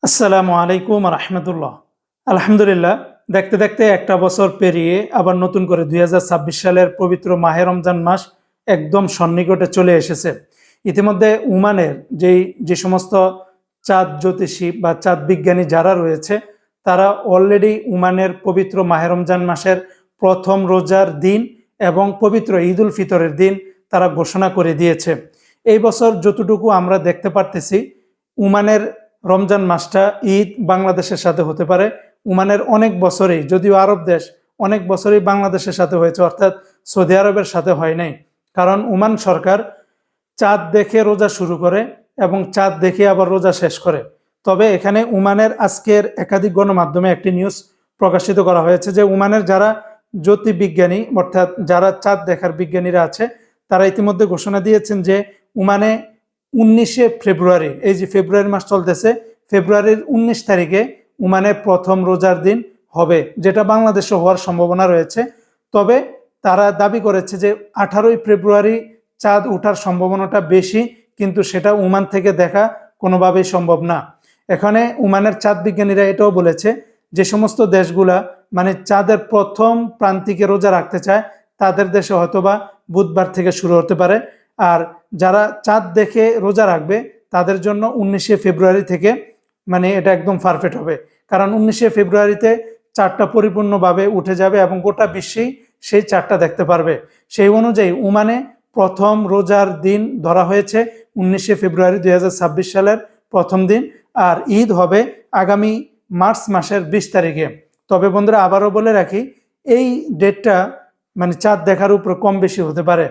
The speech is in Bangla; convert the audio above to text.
আসসালামু আলাইকুম রহমতুল্লাহ। আলহামদুলিল্লাহ, দেখতে দেখতে একটা বছর পেরিয়ে আবার নতুন করে 2026 সালের পবিত্র মাহে রমজান মাস একদম সন্নিকটে চলে এসেছে। ইতিমধ্যে উমানের যে সমস্ত চাঁদ জ্যোতিষী বা চাঁদ বিজ্ঞানী যারা রয়েছে, তারা অলরেডি উমানের পবিত্র মাহে রমজান মাসের প্রথম রোজার দিন এবং পবিত্র ঈদ উল ফিতরের দিন তারা ঘোষণা করে দিয়েছে। এই বছর যতটুকু আমরা দেখতে পারতেছি, উমানের রমজান মাসটা ঈদ বাংলাদেশের সাথে হতে পারে। ওমানের অনেক বছরেই, যদিও আরব দেশ, অনেক বছরেই বাংলাদেশের সাথে হয়েছে, অর্থাৎ সৌদি আরবের সাথে হয় নাই। কারণ ওমান সরকার চাঁদ দেখে রোজা শুরু করে এবং চাঁদ দেখে আবার রোজা শেষ করে। তবে এখানে ওমানের আজকের একাধিক গণমাধ্যমে একটি নিউজ প্রকাশিত করা হয়েছে যে ওমানের যারা জ্যোতির্বিজ্ঞানী, অর্থাৎ যারা চাঁদ দেখার বিজ্ঞানীরা আছে, তারা ইতিমধ্যে ঘোষণা দিয়েছেন যে ওমানে 19শে ফেব্রুয়ারি, এই যে ফেব্রুয়ারি মাস চলতেছে, ফেব্রুয়ারির 19 তারিখে ওমানের প্রথম রোজার দিন হবে, যেটা বাংলাদেশে হওয়ার সম্ভাবনা রয়েছে। তবে তারা দাবি করেছে যে 18ই ফেব্রুয়ারি চাঁদ ওঠার সম্ভাবনাটা বেশি, কিন্তু সেটা ওমান থেকে দেখা কোনোভাবেই সম্ভব না। এখানে ওমানের চাঁদ বিজ্ঞানীরা এটাও বলেছে, যে সমস্ত দেশগুলা মানে চাঁদের প্রথম প্রান্তিকে রোজা রাখতে চায়, তাদের দেশে হয়তোবা বুধবার থেকে শুরু হতে পারে। আর যারা চাঁদ দেখে রোজা রাখবে তাদের জন্য 19শে ফেব্রুয়ারি থেকে মানে এটা একদম পারফেক্ট হবে। কারণ 19শে ফেব্রুয়ারিতে চাঁদটা পরিপূর্ণভাবে উঠে যাবে এবং গোটা বিশ্বেই সেই চাঁদটা দেখতে পারবে। সেই অনুযায়ী ওমানে প্রথম রোজার দিন ধরা হয়েছে 19শে ফেব্রুয়ারি 2026 সালের প্রথম দিন। আর ঈদ হবে আগামী মার্চ মাসের 20 তারিখে। তবে বন্ধুরা, আবারও বলে রাখি, এই ডেটটা মানে চাঁদ দেখার উপর কম বেশি হতে পারে।